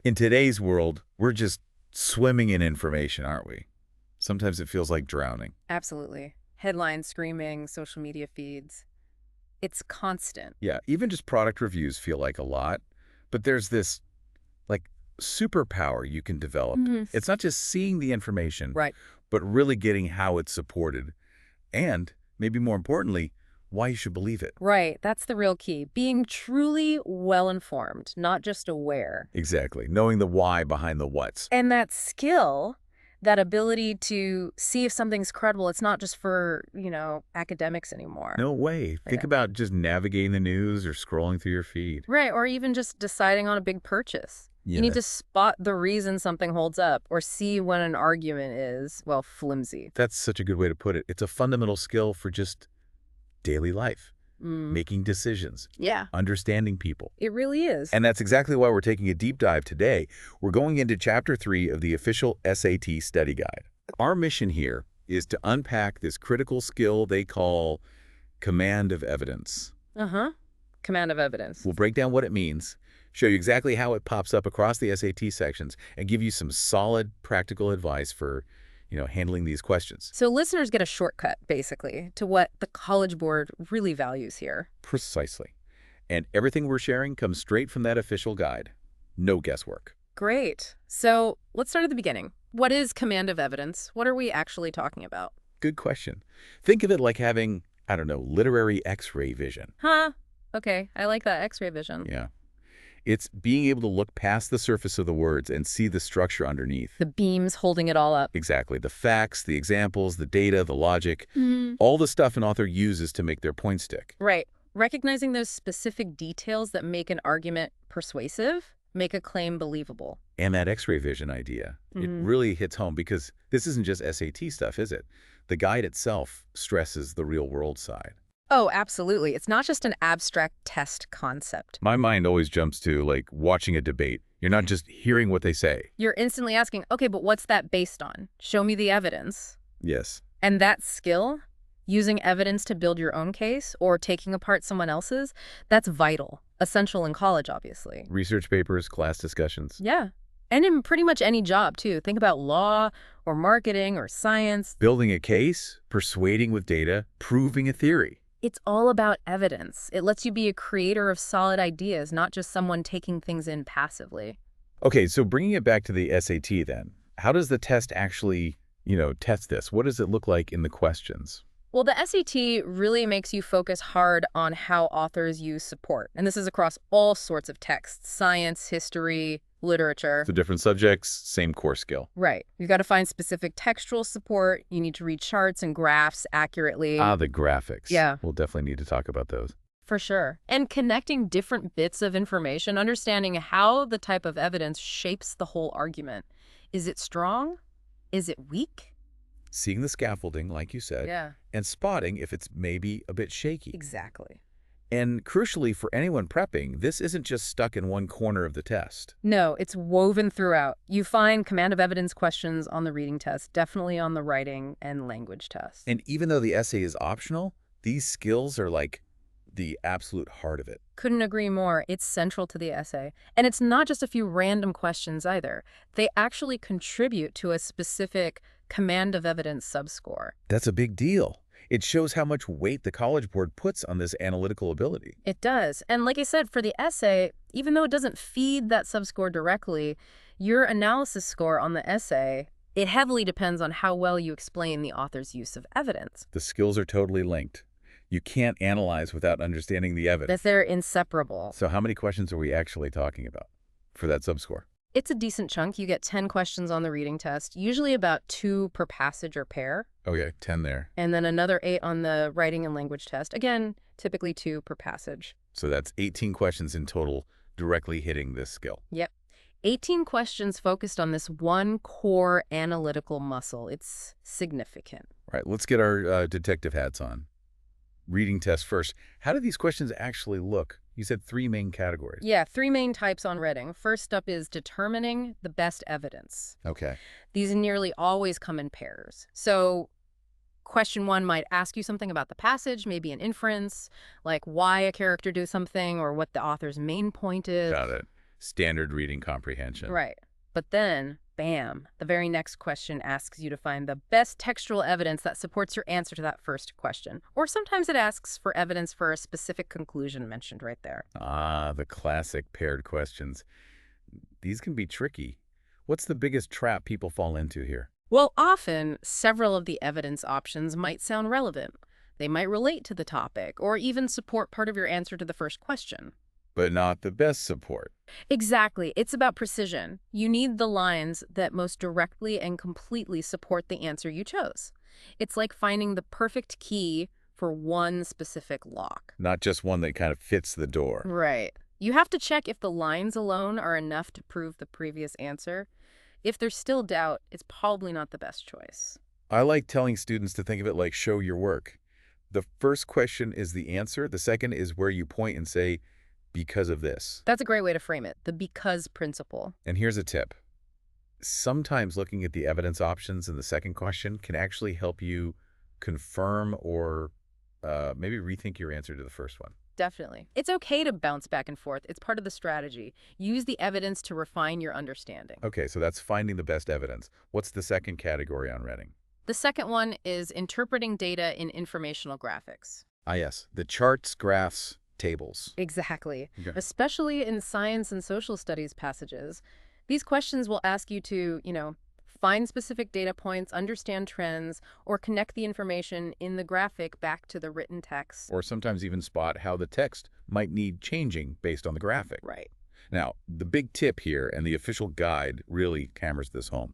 In today's world, we're just swimming in information, aren't we? Sometimes it feels like drowning. Absolutely. Headlines screaming, social media feeds. It's constant. Yeah, even just product reviews feel like a lot, but there's this, like, superpower you can develop. hmm It's not just seeing the information, Right. but really getting how it's supported, and, maybe more importantly, why you should believe it. Right. That's the real key. Being truly well-informed, not just aware. Exactly, knowing the why behind the what's. And that skill, that ability to see if something's credible, it's not just for, academics anymore. No way. Think Yeah. about just navigating the news or scrolling through your feed. Right. Or even just deciding on a big purchase. You Yeah, need to spot the reason something holds up or see when an argument is, well, flimsy. that's such a good way to put it. It's a fundamental skill for just daily life, Mm. making decisions, Yeah, understanding people. it really is. And that's exactly why we're taking a deep dive today. We're going into Chapter 3 of the official SAT study guide. Our mission here is to unpack this critical skill they call command of evidence. Uh-huh. Command of evidence. We'll break down what it means, show you exactly how it pops up across the SAT sections, and give you some solid practical advice for, handling these questions. So listeners get a shortcut, basically, to what the College Board really values here. Precisely. And everything we're sharing comes straight from that official guide. No guesswork. Great. So let's start at the beginning. What is command of evidence? What are we actually talking about? Good question. Think of it like having, I don't know, literary X-ray vision. Huh? Okay, I like that X-ray vision. Yeah. It's being able to look past the surface of the words and see the structure underneath. The beams holding it all up. Exactly. The facts, the examples, the data, the logic, Mm. all the stuff an author uses to make their point stick. Right. Recognizing those specific details that make an argument persuasive, make a claim believable. And that X-ray vision idea, it Mhm. really hits home because this isn't just SAT stuff, is it? The guide itself stresses the real-world side. Oh, absolutely. It's not just an abstract test concept. My mind always jumps to, like, watching a debate. You're not just hearing what they say. You're instantly asking, okay, but what's that based on? Show me the evidence. Yes. And that skill, using evidence to build your own case or taking apart someone else's, that's vital. Essential in college, obviously. Research papers, class discussions. Yeah. And in pretty much any job, too. Think about law or marketing or science. Building a case, persuading with data, proving a theory. It's all about evidence. It lets you be a creator of solid ideas, not just someone taking things in passively. Okay, so bringing it back to the SAT then, how does the test actually, test this? What does it look like in the questions? Well, the SAT really makes you focus hard on how authors use support. And this is across all sorts of texts, science, history, literature. The different subjects, same core skill. Right. You've got to find specific textual support. You need to read charts and graphs accurately. Ah, the graphics. Yeah. We'll definitely need to talk about those. For sure. And connecting different bits of information, understanding how the type of evidence shapes the whole argument. Is it strong? Is it weak? Seeing the scaffolding, like you said, Yeah, and spotting if it's maybe a bit shaky. exactly. And crucially for anyone prepping, this isn't just stuck in one corner of the test. No, it's woven throughout. You find command of evidence questions on the reading test, definitely on the writing and language test. And even though the essay is optional, these skills are like the absolute heart of it. Couldn't agree more. It's central to the essay. And it's not just a few random questions either. They actually contribute to a specific command of evidence subscore. That's a big deal. It shows how much weight the College Board puts on this analytical ability. It does. And like I said, for the essay, even though it doesn't feed that subscore directly, your analysis score on the essay, it heavily depends on how well you explain the author's use of evidence. The skills are totally linked. You can't analyze without understanding the evidence. That they're inseparable. So how many questions are we actually talking about for that subscore? It's a decent chunk. You get 10 questions on the reading test, usually about 2 per passage or pair, Okay, 10 there. and then another 8 on the writing and language test. Again, typically 2 per passage. So that's 18 questions in total directly hitting this skill. Yep. 18 questions focused on this one core analytical muscle. It's significant. All right, let's get our detective hats on. Reading test first. How do these questions actually look? You said 3 main categories. Yeah, 3 main types on reading. First up is determining the best evidence. Okay. These nearly always come in pairs. So question 1 might ask you something about the passage, maybe an inference, like why a character did something or what the author's main point is. Got it. standard reading comprehension. Right. But then, bam, the very next question asks you to find the best textual evidence that supports your answer to that first question. Or sometimes it asks for evidence for a specific conclusion mentioned right there. Ah, the classic paired questions. These can be tricky. What's the biggest trap people fall into here? Well, often, several of the evidence options might sound relevant. They might relate to the topic, or even support part of your answer to the first question. But not the best support. Exactly. It's about precision. You need the lines that most directly and completely support the answer you chose. It's like finding the perfect key for one specific lock. Not just one that kind of fits the door. Right. You have to check if the lines alone are enough to prove the previous answer. If there's still doubt, it's probably not the best choice. I like telling students to think of it like show your work. The first question is the answer. The second is where you point and say, because of this. That's a great way to frame it, the because principle. And here's a tip. Sometimes looking at the evidence options in the second question can actually help you confirm or maybe rethink your answer to the first one. Definitely. It's okay to bounce back and forth. It's part of the strategy. Use the evidence to refine your understanding. Okay, so that's finding the best evidence. What's the second category on Reading? The second one is interpreting data in informational graphics. Ah, yes, the charts, graphs, tables. Exactly. Okay. Especially in science and social studies passages. These questions will ask you to, find specific data points, understand trends, or connect the information in the graphic back to the written text. Or sometimes even spot how the text might need changing based on the graphic. Right. Now, the big tip here, and the official guide really hammers this home.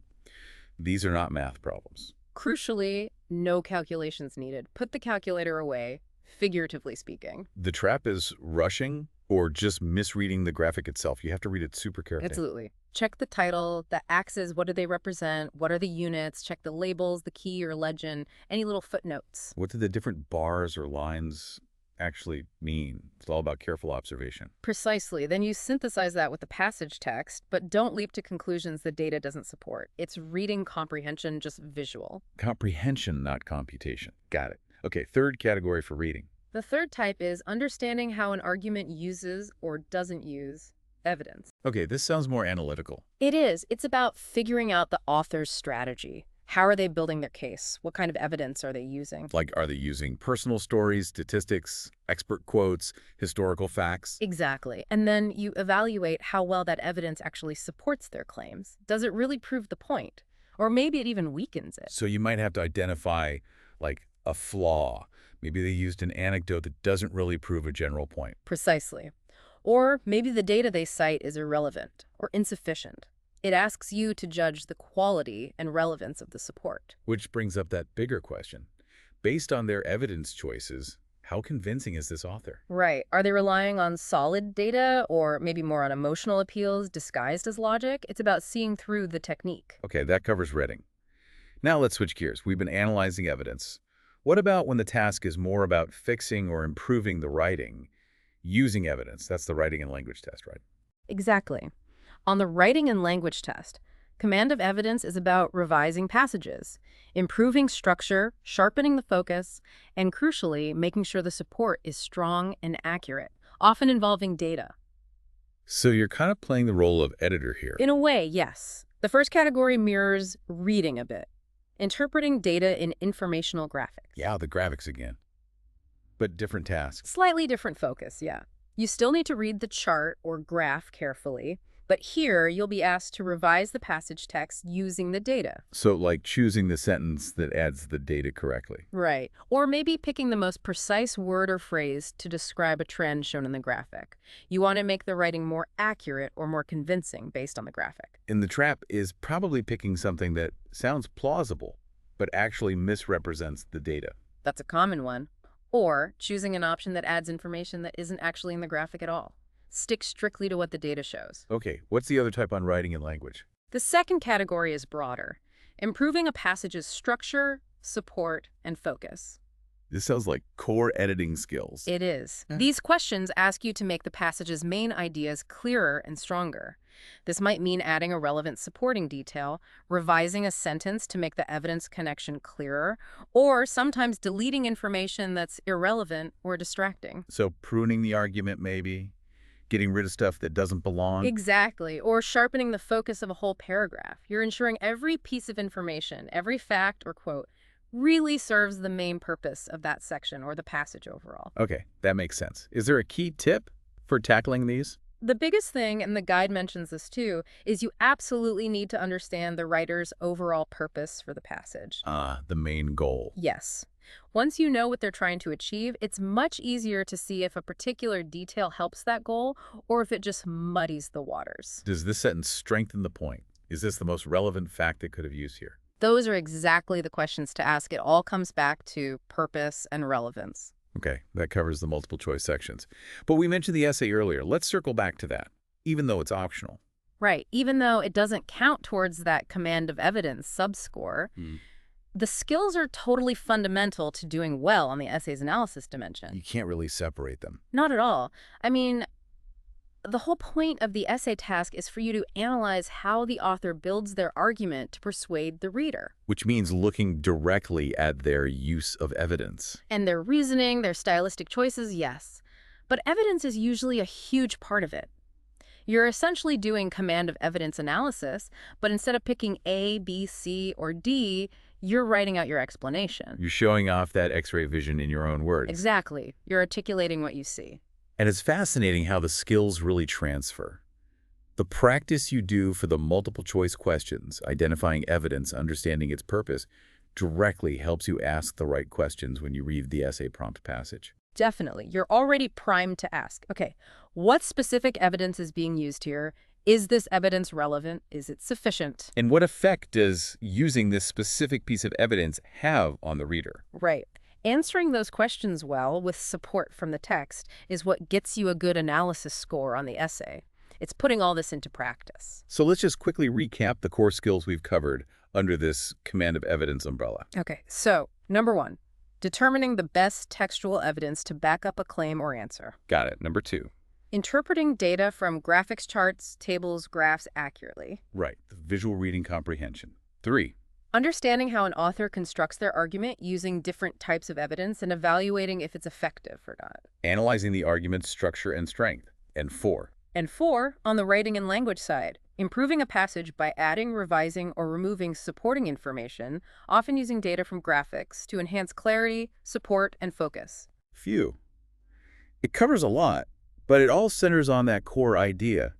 These are not math problems. Crucially, no calculations needed. Put the calculator away, figuratively speaking. The trap is rushing or just misreading the graphic itself. You have to read it super carefully. Absolutely. Check the title, the axes, what do they represent, what are the units, check the labels, the key or legend, any little footnotes. What do the different bars or lines actually mean? It's all about careful observation. Precisely. Then you synthesize that with the passage text, but don't leap to conclusions the data doesn't support. It's reading comprehension, just visual. Comprehension, not computation. Got it. Okay, third category for reading. The third type is understanding how an argument uses or doesn't use evidence. Okay, this sounds more analytical. It is. It's about figuring out the author's strategy. How are they building their case? What kind of evidence are they using? Like, are they using personal stories, statistics, expert quotes, historical facts? Exactly. And then you evaluate how well that evidence actually supports their claims. Does it really prove the point? Or maybe it even weakens it. So you might have to identify, like, a flaw. Maybe they used an anecdote that doesn't really prove a general point. Precisely. Or maybe the data they cite is irrelevant or insufficient. It asks you to judge the quality and relevance of the support. Which brings up that bigger question. Based on their evidence choices, how convincing is this author? Right. Are they relying on solid data or maybe more on emotional appeals disguised as logic? It's about seeing through the technique. Okay, that covers Reading. Now let's switch gears. We've been analyzing evidence. What about when the task is more about fixing or improving the writing using evidence? That's the writing and language test, right? Exactly. On the writing and language test, command of evidence is about revising passages, improving structure, sharpening the focus, and crucially, making sure the support is strong and accurate, often involving data. So you're kind of playing the role of editor here. In a way, yes. The first category mirrors reading a bit, interpreting data in informational graphics. Yeah, the graphics again. But different tasks. Slightly different focus, yeah. You still need to read the chart or graph carefully, but here you'll be asked to revise the passage text using the data. So like choosing the sentence that adds the data correctly. Right. Or maybe picking the most precise word or phrase to describe a trend shown in the graphic. You want to make the writing more accurate or more convincing based on the graphic. And the trap is probably picking something that sounds plausible, but actually misrepresents the data. That's a common one. Or choosing an option that adds information that isn't actually in the graphic at all. Stick strictly to what the data shows. Okay, what's the other type on writing and language? The second category is broader, improving a passage's structure, support, and focus. This sounds like core editing skills. It is. These questions ask you to make the passage's main ideas clearer and stronger. This might mean adding a relevant supporting detail, revising a sentence to make the evidence connection clearer, or sometimes deleting information that's irrelevant or distracting. So pruning the argument maybe, getting rid of stuff that doesn't belong. Exactly. Or sharpening the focus of a whole paragraph. You're ensuring every piece of information, every fact or quote, really serves the main purpose of that section or the passage overall. Okay, that makes sense. Is there a key tip for tackling these? The biggest thing, and the guide mentions this too, is you absolutely need to understand the writer's overall purpose for the passage. The main goal. Yes. Once you know what they're trying to achieve, it's much easier to see if a particular detail helps that goal or if it just muddies the waters. Does this sentence strengthen the point? Is this the most relevant fact it could have used here? Those are exactly the questions to ask. It all comes back to purpose and relevance. Okay, that covers the multiple choice sections. But we mentioned the essay earlier. Let's circle back to that, even though it's optional. Right. Even though it doesn't count towards that command of evidence subscore, the skills are totally fundamental to doing well on the essay's analysis dimension. You can't really separate them. Not at all. I mean, the whole point of the essay task is for you to analyze how the author builds their argument to persuade the reader. Which means looking directly at their use of evidence. And their reasoning, their stylistic choices, yes. But evidence is usually a huge part of it. You're essentially doing command of evidence analysis, but instead of picking A, B, C, or D, you're writing out your explanation. You're showing off that X-ray vision in your own words. Exactly. You're articulating what you see. And it's fascinating how the skills really transfer. The practice you do for the multiple choice questions, identifying evidence, understanding its purpose, directly helps you ask the right questions when you read the essay prompt passage. Definitely. You're already primed to ask, okay, what specific evidence is being used here? Is this evidence relevant? Is it sufficient? And what effect does using this specific piece of evidence have on the reader? Right. Answering those questions well with support from the text is what gets you a good analysis score on the essay. It's putting all this into practice. So let's just quickly recap the core skills we've covered under this command of evidence umbrella. Okay, so number 1, determining the best textual evidence to back up a claim or answer. Got it. Number 2. Interpreting data from graphics, charts, tables, graphs accurately. Right. The visual reading comprehension. 3. Understanding how an author constructs their argument using different types of evidence and evaluating if it's effective or not. Analyzing the argument's structure and strength. And 4. And 4, on the writing and language side, improving a passage by adding, revising, or removing supporting information, often using data from graphics to enhance clarity, support, and focus. Phew. It covers a lot, but it all centers on that core idea,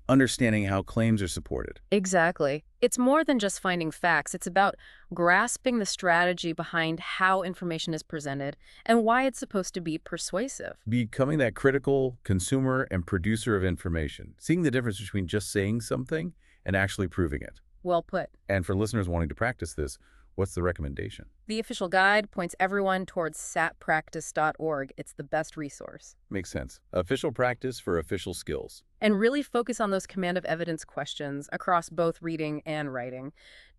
understanding how claims are supported. Exactly. It's more than just finding facts. It's about grasping the strategy behind how information is presented and why it's supposed to be persuasive. Becoming that critical consumer and producer of information, seeing the difference between just saying something and actually proving it. Well put. And for listeners wanting to practice this, what's the recommendation? The official guide points everyone towards satpractice.org. It's the best resource. Makes sense. Official practice for official skills. And really focus on those command of evidence questions across both reading and writing.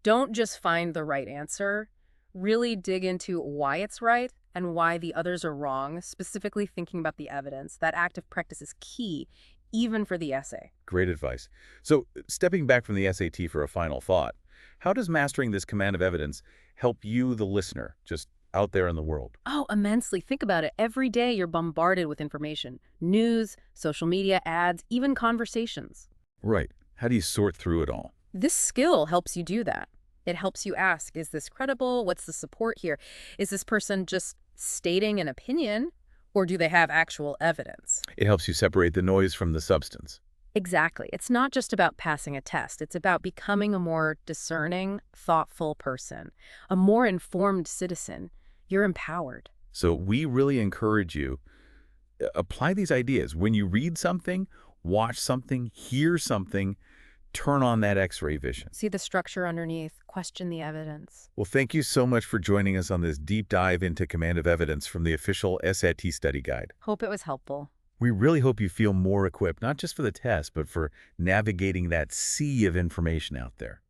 Don't just find the right answer. Really dig into why it's right and why the others are wrong, specifically thinking about the evidence. That active practice is key, even for the essay. Great advice. So, stepping back from the SAT for a final thought, how does mastering this command of evidence help you, the listener, just out there in the world? Oh, immensely. Think about it. Every day you're bombarded with information. News, social media, ads, even conversations. Right. How do you sort through it all? This skill helps you do that. It helps you ask, is this credible? What's the support here? Is this person just stating an opinion, or do they have actual evidence? It helps you separate the noise from the substance. Exactly. It's not just about passing a test. It's about becoming a more discerning, thoughtful person, a more informed citizen. You're empowered. So we really encourage you, apply these ideas. When you read something, watch something, hear something, turn on that X-ray vision. See the structure underneath. Question the evidence. Well, thank you so much for joining us on this deep dive into command of evidence from the official SAT study guide. Hope it was helpful. We really hope you feel more equipped, not just for the test, but for navigating that sea of information out there.